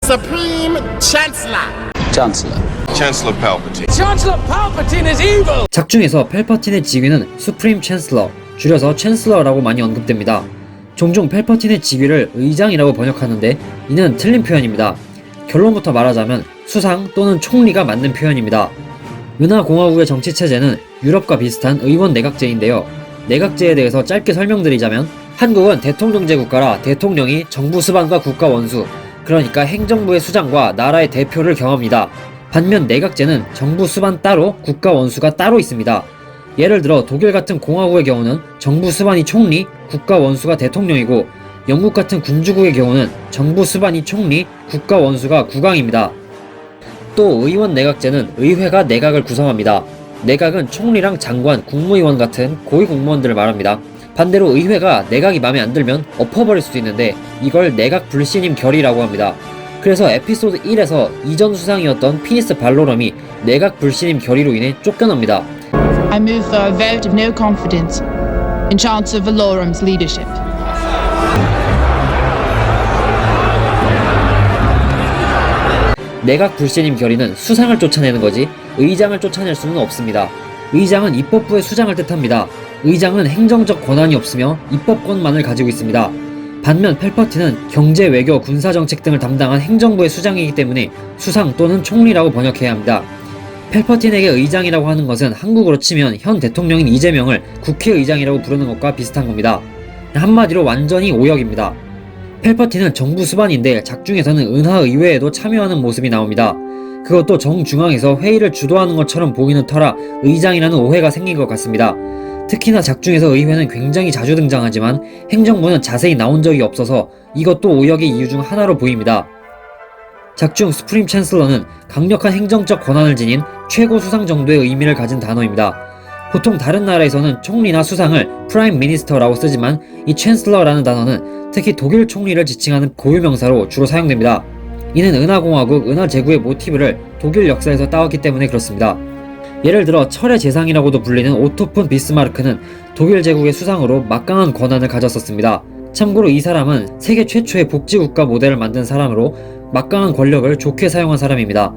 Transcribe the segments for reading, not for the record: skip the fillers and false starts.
Supreme Chancellor. Chancellor. Chancellor Palpatine. Chancellor Palpatine is evil! 작중에서 팔퍼틴의 직위는 수프림 챈슬러, 줄여서 챈슬러라고 많이 언급됩니다. 종종 팔퍼틴의 직위를 의장이라고 번역하는데 이는 틀린 표현입니다. 결론부터 말하자면 수상 또는 총리가 맞는 표현입니다. 은하공화국의 정치체제는 유럽과 비슷한 의원 내각제인데요. 내각제에 대해서 짧게 설명드리자면 한국은 대통령제 국가라 대통령이 정부 수반과 국가 원수, 그러니까 행정부의 수장과 나라의 대표를 겸합니다. 반면 내각제는 정부 수반 따로 국가 원수가 따로 있습니다. 예를 들어 독일 같은 공화국의 경우는 정부 수반이 총리, 국가 원수가 대통령이고 영국 같은 군주국의 경우는 정부 수반이 총리, 국가 원수가 국왕입니다. 또 의원 내각제는 의회가 내각을 구성합니다. 내각은 총리랑 장관, 국무위원 같은 고위공무원들을 말합니다. 반대로 의회가 내각이 마음에 안 들면 엎어버릴 수도 있는데 이걸 내각 불신임 결의라고 합니다. 그래서 에피소드 1에서 이전 수상이었던 피니스 발로럼이 내각 불신임 결의로 인해 쫓겨납니다. I move for a vote of no confidence in Chancellor Valorum's leadership. 내각 불신임 결의는 수상을 쫓아내는 거지 의장을 쫓아낼 수는 없습니다. 의장은 입법부의 수장을 뜻합니다. 의장은 행정적 권한이 없으며 입법권만을 가지고 있습니다. 반면 팔퍼틴은 경제, 외교, 군사정책 등을 담당한 행정부의 수장이기 때문에 수상 또는 총리라고 번역해야 합니다. 팔퍼틴에게 의장이라고 하는 것은 한국으로 치면 현 대통령인 이재명을 국회의장이라고 부르는 것과 비슷한 겁니다. 한마디로 완전히 오역입니다. 팔퍼틴은 정부 수반인데 작중에서는 은하의회에도 참여하는 모습이 나옵니다. 그것도 정중앙에서 회의를 주도하는 것처럼 보이는 터라 의장이라는 오해가 생긴 것 같습니다. 특히나 작중에서 의회는 굉장히 자주 등장하지만 행정부는 자세히 나온 적이 없어서 이것도 오역의 이유 중 하나로 보입니다. 작중 수프림 챈슬러는 강력한 행정적 권한을 지닌 최고 수상 정도의 의미를 가진 단어입니다. 보통 다른 나라에서는 총리나 수상을 프라임 미니스터라고 쓰지만 이 챈슬러라는 단어는 특히 독일 총리를 지칭하는 고유명사로 주로 사용됩니다. 이는 은하공화국, 은하제국의 모티브를 독일 역사에서 따왔기 때문에 그렇습니다. 예를 들어 철의 재상이라고도 불리는 오토 폰 비스마르크는 독일 제국의 수상으로 막강한 권한을 가졌었습니다. 참고로 이 사람은 세계 최초의 복지국가 모델을 만든 사람으로 막강한 권력을 좋게 사용한 사람입니다.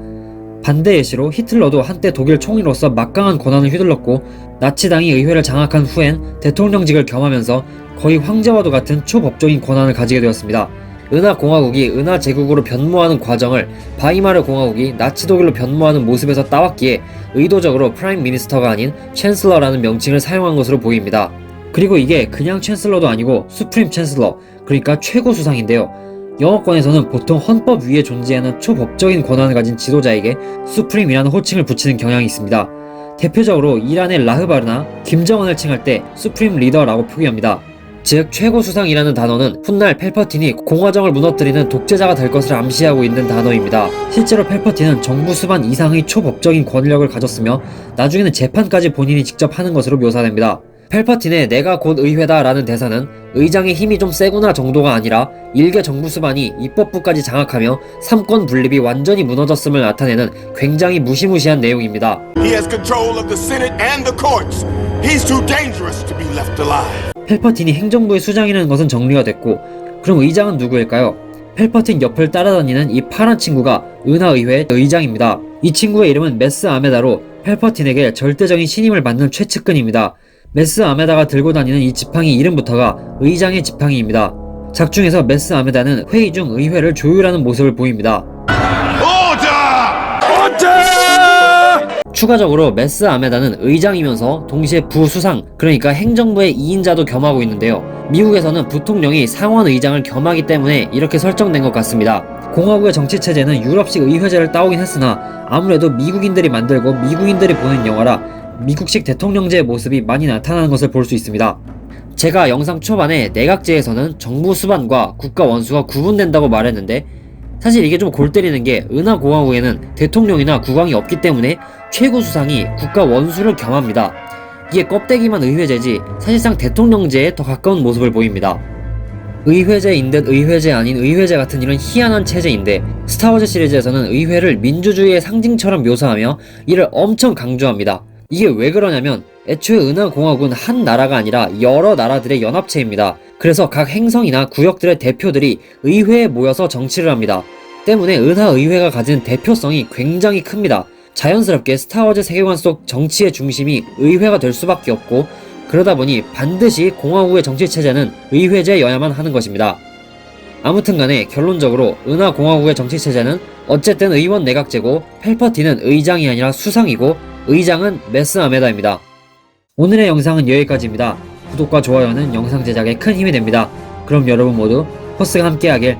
반대 예시로 히틀러도 한때 독일 총리로서 막강한 권한을 휘둘렀고 나치당이 의회를 장악한 후엔 대통령직을 겸하면서 거의 황제와도 같은 초법적인 권한을 가지게 되었습니다. 은하공화국이 은하제국으로 변모하는 과정을 바이마르 공화국이 나치 독일로 변모하는 모습에서 따왔기에 의도적으로 프라임 미니스터가 아닌 챈슬러라는 명칭을 사용한 것으로 보입니다. 그리고 이게 그냥 챈슬러도 아니고 수프림 챈슬러, 그러니까 최고 수상인데요. 영어권에서는 보통 헌법 위에 존재하는 초법적인 권한을 가진 지도자에게 수프림이라는 호칭을 붙이는 경향이 있습니다. 대표적으로 이란의 라흐바르나 김정은을 칭할 때 수프림 리더라고 표기합니다. 즉 최고 수상이라는 단어는 훗날 팔퍼틴이 공화정을 무너뜨리는 독재자가 될 것을 암시하고 있는 단어입니다. 실제로 팔퍼틴은 정부 수반 이상의 초법적인 권력을 가졌으며 나중에는 재판까지 본인이 직접 하는 것으로 묘사됩니다. 팔퍼틴의 내가 곧 의회다 라는 대사는 의장의 힘이 좀 세구나 정도가 아니라 일개 정부 수반이 입법부까지 장악하며 삼권 분립이 완전히 무너졌음을 나타내는 굉장히 무시무시한 내용입니다. He has control of the Senate and the courts. He's too dangerous to be left alive. 팔퍼틴이 행정부의 수장이라는 것은 정리가 됐고 그럼 의장은 누구일까요? 팔퍼틴 옆을 따라다니는 이 파란 친구가 은하의회 의장입니다. 이 친구의 이름은 메스 아메다로 팔퍼틴에게 절대적인 신임을 받는 최측근입니다. 메스 아메다가 들고 다니는 이 지팡이 이름부터가 의장의 지팡이입니다. 작중에서 메스 아메다는 회의 중 의회를 조율하는 모습을 보입니다. 추가적으로 메스 아메다는 의장이면서 동시에 부수상, 그러니까 행정부의 2인자도 겸하고 있는데요. 미국에서는 부통령이 상원 의장을 겸하기 때문에 이렇게 설정된 것 같습니다. 공화국의 정치체제는 유럽식 의회제를 따오긴 했으나 아무래도 미국인들이 만들고 미국인들이 보는 영화라 미국식 대통령제의 모습이 많이 나타나는 것을 볼 수 있습니다. 제가 영상 초반에 내각제에서는 정부 수반과 국가 원수가 구분된다고 말했는데 사실 이게 좀 골 때리는 게 은하공화국에는 대통령이나 국왕이 없기 때문에 최고 수상이 국가 원수를 겸합니다. 이게 껍데기만 의회제지 사실상 대통령제에 더 가까운 모습을 보입니다. 의회제인 듯 의회제 아닌 의회제 같은 이런 희한한 체제인데 스타워즈 시리즈에서는 의회를 민주주의의 상징처럼 묘사하며 이를 엄청 강조합니다. 이게 왜 그러냐면 애초에 은하공화국은 한 나라가 아니라 여러 나라들의 연합체입니다. 그래서 각 행성이나 구역들의 대표들이 의회에 모여서 정치를 합니다. 때문에 은하의회가 가진 대표성이 굉장히 큽니다. 자연스럽게 스타워즈 세계관 속 정치의 중심이 의회가 될 수밖에 없고, 그러다 보니 반드시 공화국의 정치체제는 의회제여야만 하는 것입니다. 아무튼간에 결론적으로 은하공화국의 정치체제는 어쨌든 의원 내각제고, 펠퍼틴은 의장이 아니라 수상이고, 의장은 메스 아메다입니다. 오늘의 영상은 여기까지입니다. 구독과 좋아요는 영상 제작에 큰 힘이 됩니다. 그럼 여러분 모두 포스가 함께하길